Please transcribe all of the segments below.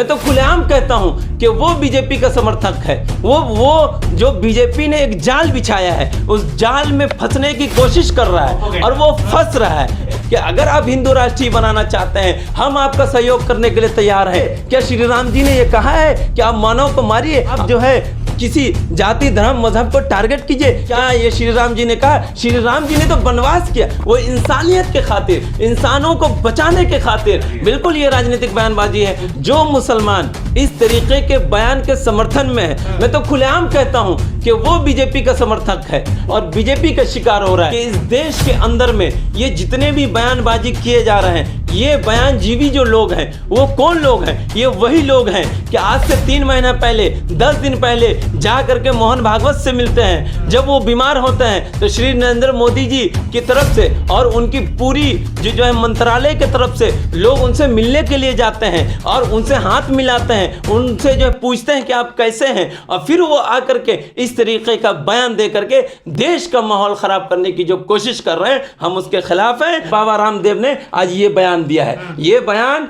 मैं तो खुलेआम कहता हूं कि वो बीजेपी का समर्थक है। वो जो बीजेपी ने एक जाल बिछाया है, उस जाल में फंसने की कोशिश कर रहा है और वो फंस रहा है। कि अगर आप हिंदू राष्ट्रीय बनाना चाहते हैं, हम आपका सहयोग करने के लिए तैयार हैं। क्या श्री राम जी ने ये कहा है कि आप मानव को मारिए, आप जो है किसी जाति धर्म मजहब को टारगेट कीजिए? क्या ये श्री राम जी ने कहा? श्री राम जी ने तो वनवास किया, वो इंसानियत के खातिर, इंसानों को बचाने के खातिर। बिल्कुल ये राजनीतिक बयानबाजी है। जो मुसलमान इस तरीके के बयान के समर्थन में है, मैं तो खुलेआम कहता हूं कि वो बीजेपी का समर्थक है और बीजेपी का शिकार हो रहा है। कि इस देश के अंदर में ये जितने भी बयानबाजी किए जा रहे हैं, ये बयानजीवी जो लोग हैं, वो कौन लोग हैं? ये वही लोग हैं कि आज से 3 महीना पहले, 10 दिन पहले जा करके मोहन भागवत से मिलते हैं। जब वो बीमार होते हैं तो श्री नरेंद्र मोदी जी की तरफ से और उनकी पूरी जो है मंत्रालय की तरफ से लोग उनसे मिलने के लिए जाते हैं और उनसे हाथ मिलाते हैं, उनसे जो है पूछते हैं कि आप कैसे हैं, और फिर वो आकर के इस तरीके का बयान दे करके देश का माहौल खराब करने की जो कोशिश कर रहे हैं, हम उसके खिलाफ हैं। बाबा रामदेव ने आज ये बयान दिया है। ये बयान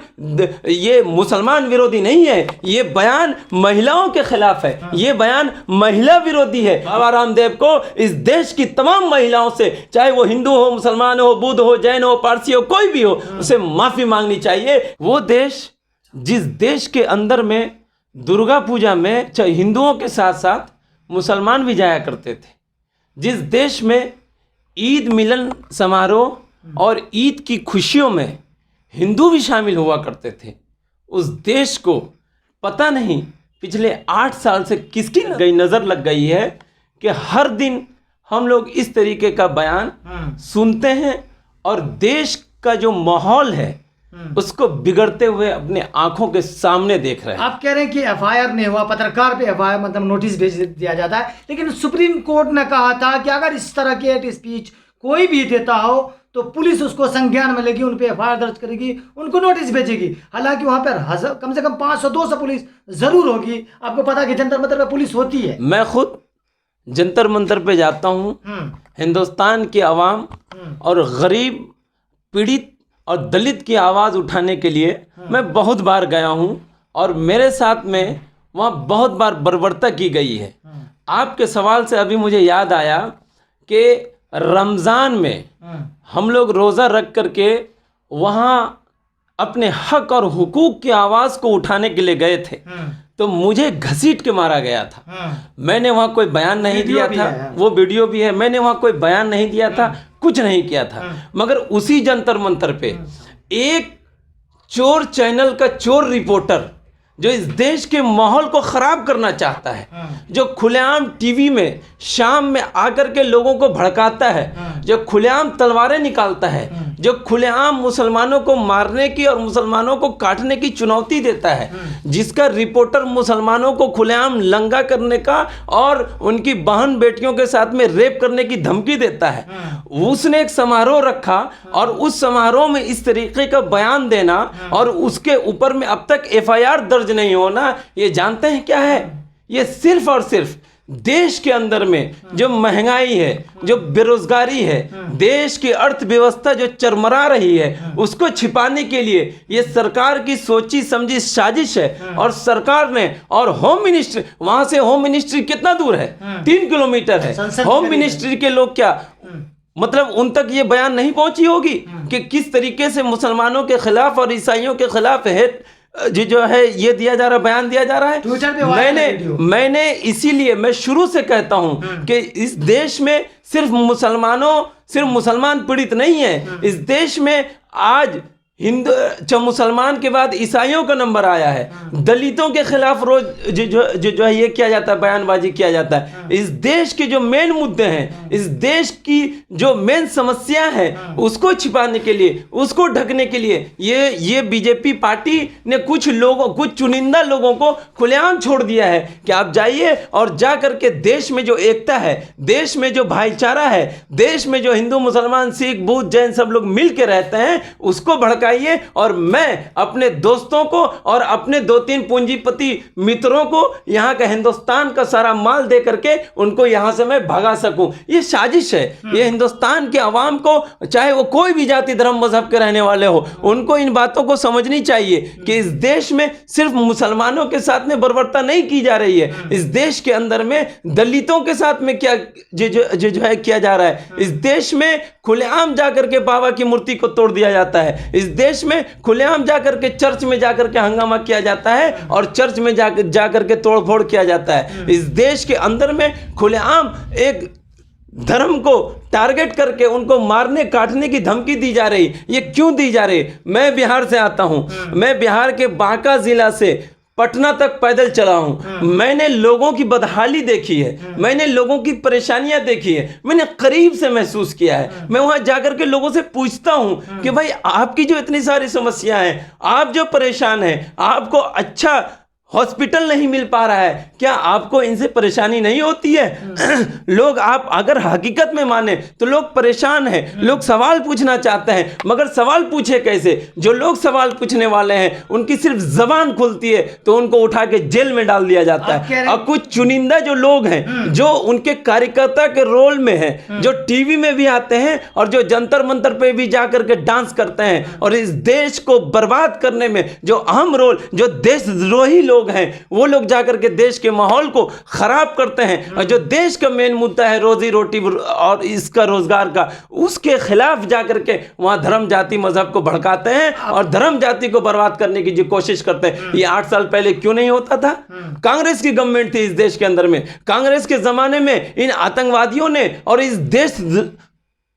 ये मुसलमान विरोधी नहीं है, ये बयान महिलाओं के खिलाफ है, ये बयान महिला विरोधी है। बाबा रामदेव को इस देश की तमाम महिलाओं से, चाहे वो हिंदू हो, मुसलमान हो, बुद्ध हो, जैन हो, पारसी हो, कोई भी हो, उसे माफी मांगनी चाहिए। वो देश, जिस देश के अंदर में दुर्गा पूजा में हिंदुओं के साथ साथ मुसलमान भी जाया करते थे, जिस देश में ईद मिलन समारोह और ईद की खुशियों में हिंदू भी शामिल हुआ करते थे, उस देश को पता नहीं पिछले 8 साल से किसकी नज़र लग गई है कि हर दिन हम लोग इस तरीके का बयान सुनते हैं और देश का जो माहौल है उसको बिगड़ते हुए अपने आंखों के सामने देख रहे हैं। आप कह रहे हैं कि एफआईआर नहीं हुआ, पत्रकार पे एफआईआर मतलब नोटिस भेज दिया जाता है, लेकिन सुप्रीम कोर्ट ने कहा था कि अगर इस तरह की हेट स्पीच कोई भी देता हो तो पुलिस उसको संज्ञान में लेगी, उन पे एफआईआर दर्ज करेगी, उनको नोटिस भेजेगी। हालांकि वहां पर कम से कम 500-200 पुलिस जरूर होगी। आपको पता है कि जंतर मंतर पे पुलिस होती है। मैं खुद जंतर मंतर पे जाता हूँ, हिंदुस्तान की आवाम और गरीब, पीड़ित और दलित की आवाज़ उठाने के लिए मैं बहुत बार गया हूँ और मेरे साथ में वहाँ बहुत बार बर्बरता की गई है। आपके सवाल से अभी मुझे याद आया कि रमज़ान में हम लोग रोज़ा रख करके वहाँ अपने हक और हुकूक की आवाज़ को उठाने के लिए गए थे, तो मुझे घसीट के मारा गया था। मैंने वहाँ कोई बयान नहीं दिया था, वो वीडियो भी है। मैंने वहाँ कोई बयान नहीं दिया था, कुछ नहीं किया था, मगर उसी जंतर मंतर पे एक चोर चैनल का चोर रिपोर्टर जो इस देश के माहौल को ख़राब करना चाहता है, जो खुलेआम टीवी में शाम में आकर के लोगों को भड़काता है, जो खुलेआम तलवारें निकालता है, जो खुलेआम मुसलमानों को मारने की और मुसलमानों को काटने की चुनौती देता है, जिसका रिपोर्टर मुसलमानों को खुलेआम लंगा करने का और उनकी बहन बेटियों के साथ में रेप करने की धमकी देता है, उसने एक समारोह रखा और उस समारोह में इस तरीके का बयान देना और उसके ऊपर में अब तक एफआईआर दर्ज नहीं होना, ये जानते हैं क्या है? ये सिर्फ और सिर्फ देश के अंदर में जो महंगाई है, जो बेरोजगारी है, देश की अर्थव्यवस्था जो चरमरा रही है, उसको छिपाने के लिए ये सरकार की सोची समझी साजिश है। और सरकार ने, और होम मिनिस्ट्री, वहां से होम मिनिस्ट्री कितना दूर है? 3 किलोमीटर है। होम मिनिस्ट्री के लोग क्या मतलब उन तक ये बयान नहीं पहुंची होगी कि किस तरीके से मुसलमानों के खिलाफ और ईसाइयों के खिलाफ जो है ये दिया जा रहा, बयान दिया जा रहा है। मैंने इसीलिए मैं शुरू से कहता हूं कि इस देश में सिर्फ मुसलमान पीड़ित नहीं है। इस देश में आज हिंदू मुसलमान के बाद ईसाइयों का नंबर आया है। दलितों के खिलाफ रोज जो है ये किया जाता है, बयानबाजी किया जाता है। इस देश के जो मेन मुद्दे हैं, इस देश की जो मेन समस्या है, उसको छिपाने के लिए, उसको ढकने के लिए ये बीजेपी पार्टी ने कुछ चुनिंदा लोगों को खुलेआम छोड़ दिया है कि आप जाइए और जा करके देश में जो एकता है, देश में जो भाईचारा है, देश में जो हिंदू मुसलमान सिख बौद्ध जैन सब लोग मिल के रहते हैं, उसको भड़का चाहिए। और मैं अपने दोस्तों को और अपने 2-3 पूंजीपति मित्रों को यहाँ का हिंदुस्तान का सारा माल दे करके उनको यहाँ से मैं भगा सकूं। ये साजिश है। ये हिंदुस्तान के अवाम को, चाहे वो कोई भी जाति धर्म मजहब के रहने वाले हो, उनको इन बातों को समझनी चाहिए कि इस देश में सिर्फ मुसलमानों के साथ में बर्बरता नहीं की जा रही है। इस देश के अंदर में दलितों के साथ में क्या जो है किया जा रहा है। इस देश में खुलेआम जाकर के बाबा की मूर्ति को तोड़ दिया जाता है। इस देश में खुलेआम जाकर के चर्च में जाकर के हंगामा किया जाता है और चर्च में जाकर के तोड़फोड़ किया जाता है। इस देश के अंदर में खुलेआम एक धर्म को टारगेट करके उनको मारने काटने की धमकी दी जा रही। ये क्यों दी जा रही? मैं बिहार से आता हूं। मैं बिहार के बांका जिला से पटना तक पैदल चला हूं। मैंने लोगों की बदहाली देखी है, मैंने लोगों की परेशानियां देखी है, मैंने करीब से महसूस किया है। मैं वहां जाकर के लोगों से पूछता हूं कि भाई आपकी जो इतनी सारी समस्याएं हैं, आप जो परेशान हैं, आपको अच्छा हॉस्पिटल नहीं मिल पा रहा है, क्या आपको इनसे परेशानी नहीं होती है? लोग, आप अगर हकीकत में माने तो लोग परेशान हैं, लोग सवाल पूछना चाहते हैं, मगर सवाल पूछे कैसे? जो लोग सवाल पूछने वाले हैं उनकी सिर्फ जबान खुलती है तो उनको उठा के जेल में डाल दिया जाता है। और कुछ चुनिंदा जो लोग हैं, जो उनके कार्यकर्ता के रोल में हैं, जो टीवी में भी आते हैं और जो जंतर मंतर पे भी जाकर के डांस करते हैं और इस देश को बर्बाद करने में जो अहम रोल, जो देशद्रोही लोग हैं, वो लोग जाकर के देश के माहौल को खराब करते हैं। और जो देश का मेन मुद्दा है रोजी रोटी और इसका रोजगार का, उसके खिलाफ जाकर के वहां धर्म जाति मजहब को भड़काते हैं और धर्म जाति को बर्बाद करने की जो कोशिश करते हैं। ये 8 साल पहले क्यों नहीं होता था? कांग्रेस की गवर्नमेंट थी इस देश के अंदर में। कांग्रेस के जमाने में इन आतंकवादियों ने और इस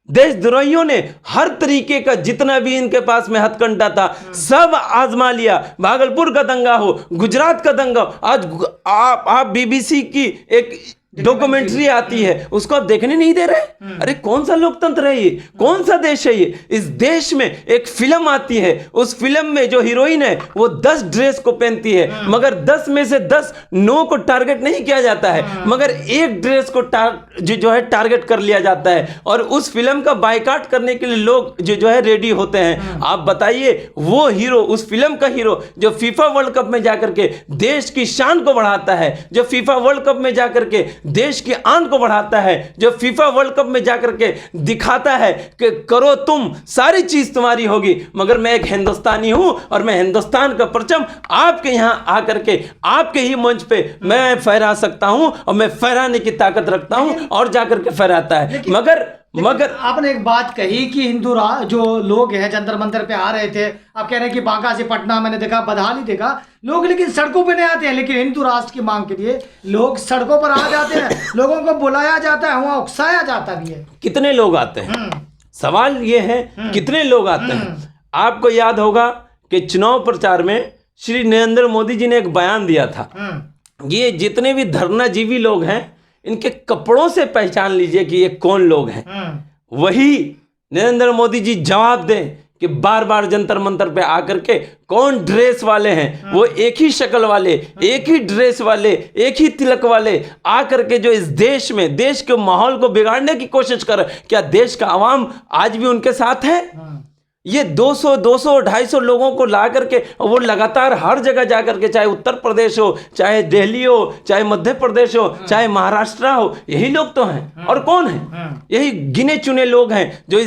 देशद्रोहियों ने हर तरीके का जितना भी इनके पास में हथकंडा था सब आजमा लिया। भागलपुर का दंगा हो, गुजरात का दंगा हो, आज आप बीबीसी की एक डॉक्यूमेंट्री आती है, उसको आप देखने नहीं दे रहे। अरे कौन सा लोकतंत्र है ये? कौन सा देश है ये? इस देश में एक फिल्म आती है, उस फिल्म में जो हीरोइन है वो 10 ड्रेस को पहनती है, मगर 10 में से 10 नो को टारगेट नहीं किया जाता है, मगर एक ड्रेस को जो है टारगेट कर लिया जाता है और उस फिल्म का बायकॉट करने के लिए लोग जो है रेडी होते हैं। आप बताइए, वो हीरो, उस फिल्म का हीरो जो फीफा वर्ल्ड कप में जाकर के देश की शान को बढ़ाता है, जो फीफा वर्ल्ड कप में जाकर के देश की आन को बढ़ाता है, जो फीफा वर्ल्ड कप में जाकर के दिखाता है कि करो तुम, सारी चीज तुम्हारी होगी, मगर मैं एक हिंदुस्तानी हूं और मैं हिंदुस्तान का परचम आपके यहां आकर के आपके ही मंच पे मैं फहरा सकता हूं और मैं फहराने की ताकत रखता हूं और जाकर के फहराता है। मगर आपने एक बात कही कि हिंदू जो लोग हैं जंतर मंतर पे आ रहे थे, आप कह रहे हैं कि बांका से पटना मैंने देखा, बदहाली देखा लोग, लेकिन सड़कों पे नहीं आते हैं। लेकिन हिंदू राष्ट्र की मांग के लिए लोग सड़कों पर आ जाते हैं, लोगों को बुलाया जाता है, वहां उकसाया जाता भी है। कितने लोग आते हैं? सवाल ये है कितने लोग आते हैं? आपको याद होगा कि चुनाव प्रचार में श्री नरेंद्र मोदी जी ने एक बयान दिया था, ये जितने भी धरनाजीवी लोग हैं इनके कपड़ों से पहचान लीजिए कि ये कौन लोग हैं। वही नरेंद्र मोदी जी जवाब दें कि बार बार जंतर मंतर पे आकर के कौन ड्रेस वाले हैं, वो एक ही शक्ल वाले, एक ही ड्रेस वाले, एक ही तिलक वाले आकर के जो इस देश में देश के माहौल को बिगाड़ने की कोशिश कर, क्या देश का आवाम आज भी उनके साथ है? ये 200, 250 लोगों को ला करके वो लगातार हर जगह जाकर के, चाहे उत्तर प्रदेश हो, चाहे दिल्ली हो, चाहे मध्य प्रदेश हो, चाहे महाराष्ट्र हो, यही लोग तो हैं। और कौन है? यही गिने चुने लोग हैं जो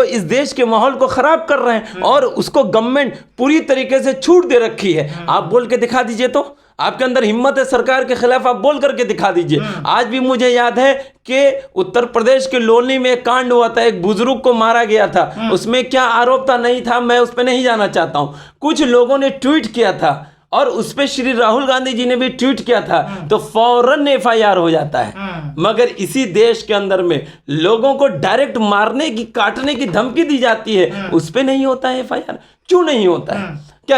इस देश के माहौल को खराब कर रहे हैं और उसको गवर्नमेंट पूरी तरीके से छूट दे रखी है। आप बोल के दिखा दीजिए, तो आपके अंदर हिम्मत है सरकार के खिलाफ, आप बोल करके दिखा दीजिए। आज भी मुझे याद है कि उत्तर प्रदेश के लोनी में एक कांड हुआ था, एक बुजुर्ग को मारा गया था। उसमें क्या आरोप था नहीं था मैं उस पर नहीं जाना चाहता हूं। कुछ लोगों ने ट्वीट किया था और उस पर श्री राहुल गांधी जी ने भी ट्वीट किया था, तो फौरन FIR हो जाता है। मगर इसी देश के अंदर में लोगों को डायरेक्ट मारने की, काटने की धमकी दी जाती है, उस पर नहीं होता है FIR। क्यों नहीं होता है? क्या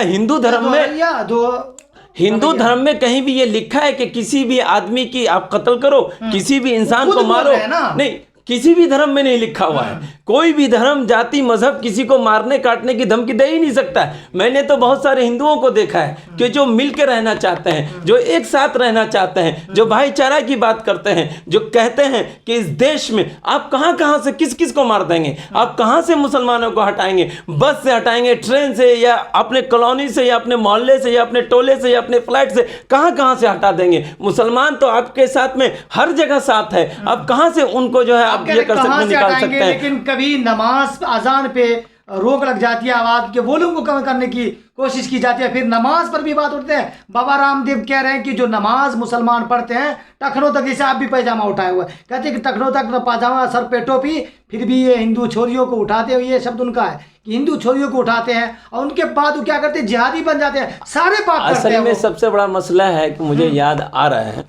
हिंदू धर्म में कहीं भी ये लिखा है कि किसी भी आदमी की आप कत्ल करो, किसी भी इंसान को मारो? नहीं, किसी भी धर्म में नहीं लिखा हुआ है। कोई भी धर्म, जाति, मजहब किसी को मारने काटने की धमकी दे ही नहीं सकता है। मैंने तो बहुत सारे हिंदुओं को देखा है कि जो मिल के रहना चाहते हैं, जो एक साथ रहना चाहते हैं, जो भाईचारा की बात करते हैं, जो कहते हैं कि इस देश में आप कहाँ कहाँ से किस किस को मार देंगे, आप कहाँ से मुसलमानों को हटाएंगे, बस से हटाएंगे, ट्रेन से, या अपने कॉलोनी से, या अपने मोहल्ले से, या अपने टोले से, या अपने फ्लैट से, कहाँ कहाँ से हटा देंगे। मुसलमान तो आपके साथ में हर जगह साथ है, आप कहाँ से उनको जो है आप ये कर सकते हैं, निकाल सकते हैं। लेकिन कभी नमाज अजान पे रोक लग जाती है, आवाज के वॉल्यूम को कम करने की कोशिश की जाती है, फिर नमाज पर भी बात उठते हैं। बाबा रामदेव कह रहे हैं कि जो नमाज मुसलमान पढ़ते हैं टखनों तक, जैसे आप भी पैजामा उठाए हुए, कहते हैं कि टखनों तक पाजामा, सर पे टोपी, फिर भी ये हिंदू छोरियों को उठाते हुए, ये शब्द उनका है कि हिंदू छोरियों को उठाते हैं और उनके बाद वो क्या करते हैं, जिहादी बन जाते हैं, सारे पाप करते हैं। असल में सबसे बड़ा मसला है कि मुझे याद आ रहा है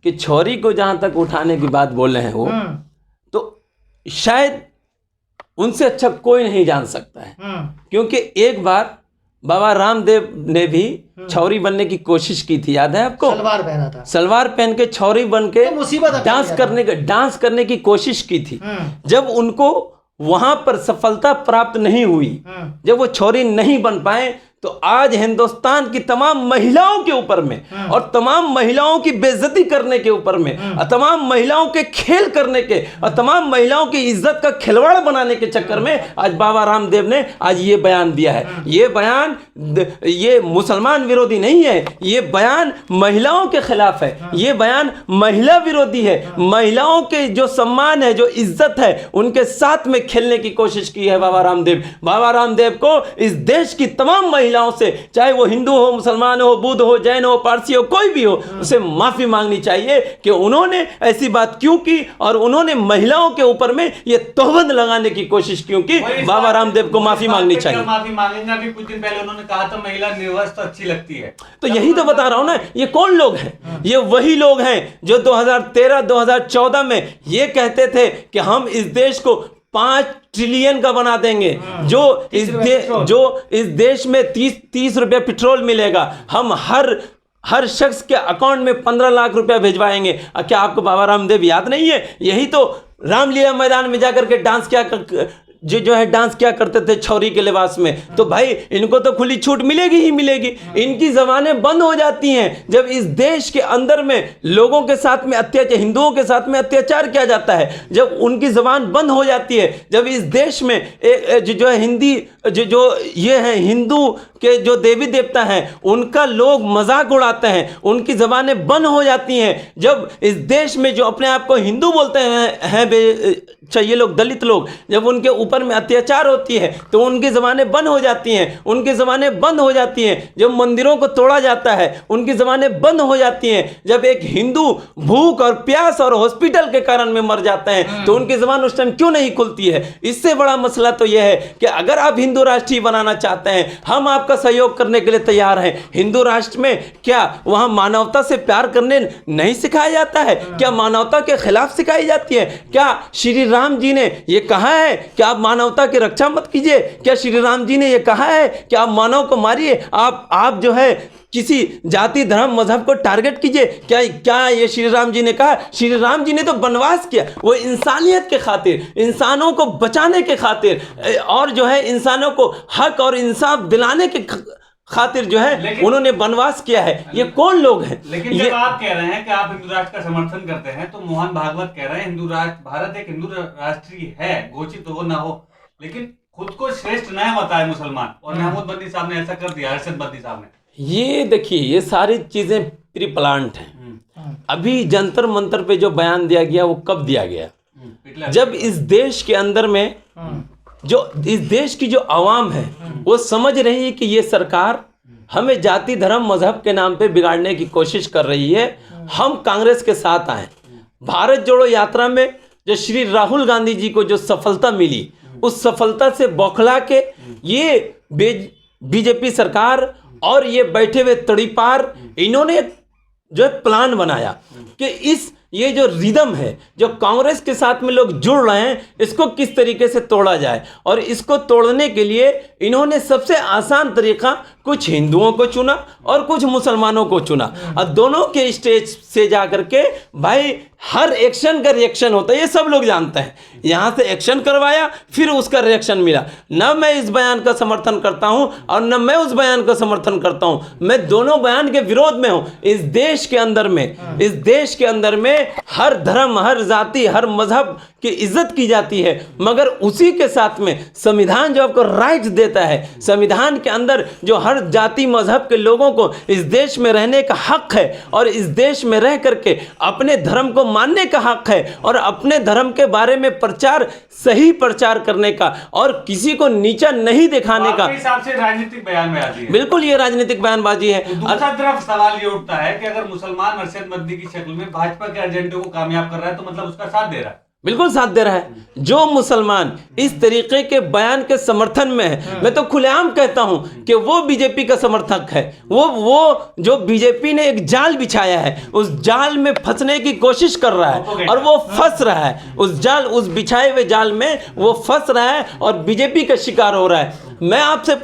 कि छोरी को जहां तक उठाने की बात बोल रहे हैं वो, तो शायद उनसे अच्छा कोई नहीं जान सकता है, क्योंकि एक बार बाबा रामदेव ने भी छौरी बनने की कोशिश की थी, याद है आपको? सलवार पहना था, सलवार पहन के छौरी बन के मुसीबत डांस करने की कोशिश की थी। जब उनको वहां पर सफलता प्राप्त नहीं हुई, जब वो छौरी नहीं बन पाए, तो आज हिंदुस्तान की तमाम महिलाओं के ऊपर में और तमाम महिलाओं की बेइज्जती करने के ऊपर में और तमाम महिलाओं के खेल करने के और तमाम महिलाओं की इज्जत का खिलवाड़ बनाने के चक्कर में आज बाबा रामदेव ने आज ये बयान दिया है। ये बयान ये मुसलमान विरोधी नहीं है, ये बयान महिलाओं के खिलाफ है, ये बयान महिला विरोधी है। महिलाओं के जो सम्मान है, जो इज्जत है, उनके साथ में खेलने की कोशिश की है बाबा रामदेव। बाबा रामदेव को इस देश की तमाम महिलाओं से, चाहे वो हिंदू हो, मुसलमान हो, बुद्ध हो, जैन हो, पारसी हो, कोई भी हो, उसे माफी मांगनी चाहिए कि उन्होंने ऐसी बात क्यों की और उन्होंने महिलाओं के ऊपर में ये तोहमत लगाने की कोशिश क्यों की। बाबा रामदेव को माफी मांगनी चाहिए। माफी मांगेंगे। अभी कुछ दिन पहले उन्होंने कहा था महिला निर्वस्त्र अच्छी लगती है, तो यही तो बता रहा हूं ना, ये कौन लोग हैं? ये वही लोग हैं जो 2013-2014 में ये कहते थे कि हम इस देश को 5 ट्रिलियन का बना देंगे, जो इस देश में 30 रुपया पेट्रोल मिलेगा, हम हर शख्स के अकाउंट में 15 लाख रुपया भिजवाएंगे। क्या आपको बाबा रामदेव याद नहीं है? यही तो रामलीला मैदान में जाकर के डांस जो है डांस क्या करते थे छौरी के लिबास में। तो भाई इनको तो खुली छूट मिलेगी ही मिलेगी। इनकी जबानें बंद हो जाती हैं जब इस देश के अंदर में लोगों के साथ में अत्याचार, हिंदुओं के साथ में अत्याचार किया जाता है, जब उनकी जबान बंद हो जाती है, जब इस देश में जो है हिंदी जो ये है हिंदू के जो देवी देवता हैं उनका लोग मजाक उड़ाते हैं, उनकी जबानें बंद हो जाती हैं। जब इस देश में जो अपने आप को हिंदू बोलते हैं ये लोग दलित लोग, जब उनके ऊपर में अत्याचार होती है तो उनकी ज़बानें बंद हो जाती हैं, उनकी ज़बानें बंद हो जाती हैं। जब मंदिरों को तोड़ा जाता है उनकी ज़बानें बंद हो जाती हैं। जब एक हिंदू भूख और प्यास और हॉस्पिटल के कारण में मर जाते हैं तो उनकी ज़बान उस टाइम क्यों नहीं खुलती है। इससे बड़ा मसला तो यह है कि अगर आप हिंदू राष्ट्रीय बनाना चाहते हैं, हम आपका सहयोग करने के लिए तैयार हैं। हिंदू राष्ट्र में क्या वहाँ मानवता से प्यार करने नहीं सिखाया जाता है? क्या मानवता के खिलाफ सिखाई जाती है? क्या श्री राम जी ने यह कहा है कि आप मानवता की रक्षा मत कीजिए? क्या श्री राम जी ने यह कहा है कि आप मानव को मारिए, आप जो है किसी जाति धर्म मजहब को टारगेट कीजिए? क्या ये श्री राम जी ने कहा? श्री राम जी ने तो वनवास किया, वो इंसानियत के खातिर, इंसानों को बचाने के खातिर और जो है इंसानों को हक और इंसाफ दिलाने के खातिर जो है उन्होंने वनवास किया है। ये कौन लोग हैं? लेकिन जब आप कह रहे हैं कि आप हिंदू राष्ट्र का समर्थन करते हैं तो मोहन भागवत कह रहे हैं हिंदू राष्ट्र, भारत एक हिंदू राष्ट्रीय है, घोषित हो ना हो, लेकिन खुद को श्रेष्ठ न बताए मुसलमान। और महमूद बंदी साहब ने ऐसा कर दिया, अरशद बंदी साहब ने। ये देखिए, ये सारी चीजें प्री प्लांट हैं। अभी जंतर मंतर पे जो बयान दिया गया वो कब दिया गया? जब इस देश के अंदर में जो इस देश की जो आवाम है वो समझ रही है कि ये सरकार हमें जाति धर्म मजहब के नाम पे बिगाड़ने की कोशिश कर रही है, हम कांग्रेस के साथ आए। भारत जोड़ो यात्रा में जो श्री राहुल गांधी जी को जो सफलता मिली, उस सफलता से बौखला के ये बीजेपी सरकार और ये बैठे हुए तड़ीपार, इन्होंने जो प्लान बनाया कि ये जो रिदम है जो कांग्रेस के साथ में लोग जुड़ रहे हैं, इसको किस तरीके से तोड़ा जाए। और इसको तोड़ने के लिए इन्होंने सबसे आसान तरीका कुछ हिंदुओं को चुना और कुछ मुसलमानों को चुना और दोनों के स्टेज से जाकर के भाई हर एक्शन का रिएक्शन होता है, ये सब लोग जानते हैं। यहाँ से एक्शन करवाया, फिर उसका रिएक्शन मिला। न मैं इस बयान का समर्थन करता हूँ और न मैं उस बयान का समर्थन करता हूँ, मैं दोनों बयान के विरोध में हूँ। इस देश के अंदर में हर धर्म, हर जाति, हर मजहब की इज्जत की जाती है, मगर उसी के साथ में संविधान जो आपको राइट देता है, संविधान के अंदर जो हर जाति मजहब के लोगों को इस देश में रहने का हक है और इस देश में रह करके अपने धर्म को मानने का हक है और अपने धर्म के बारे में सही प्रचार करने का और किसी को नीचा नहीं दिखाने का। आपके हिसाब से राजनीतिक बयानबाजी है? बिल्कुल, ये राजनीतिक बयानबाजी है। तो दूसरा तरफ सवाल ये उठता है कि अगर मुसलमान अरशद मदनी की शक्ल में भाजपा के एजेंडे को कामयाब कर रहा है तो मतलब उसका साथ दे रहा है। बिल्कुल साथ दे रहा है। जो मुसलमान इस तरीके के बयान के समर्थन में है, मैं तो खुलेआम कहता हूं कि वो बीजेपी का समर्थक है। वो जो बीजेपी ने एक जाल बिछाया है, उस जाल में फंसने की कोशिश कर रहा है और वो फंस रहा है। उस बिछाए हुए जाल में वो फंस रहा है और बीजेपी का शिकार हो रहा है। मैं आपसे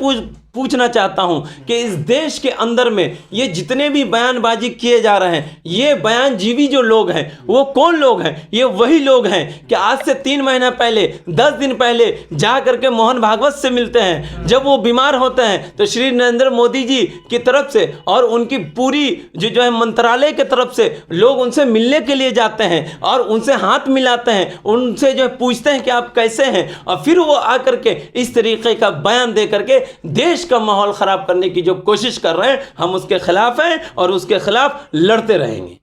पूछना चाहता हूं कि इस देश के अंदर में ये जितने भी बयानबाजी किए जा रहे हैं, ये बयानजीवी जो लोग हैं वो कौन लोग हैं? ये वही लोग हैं कि आज से 3 महीना पहले, 10 दिन पहले जा करके मोहन भागवत से मिलते हैं। जब वो बीमार होते हैं तो श्री नरेंद्र मोदी जी की तरफ से और उनकी पूरी जो है मंत्रालय की तरफ से लोग उनसे मिलने के लिए जाते हैं और उनसे हाथ मिलाते हैं, उनसे जो है पूछते हैं कि आप कैसे हैं, और फिर वो आकर के इस तरीके का बयान दे करके देश का माहौल खराब करने की जो कोशिश कर रहे हैं, हम उसके खिलाफ हैं और उसके खिलाफ लड़ते रहेंगे।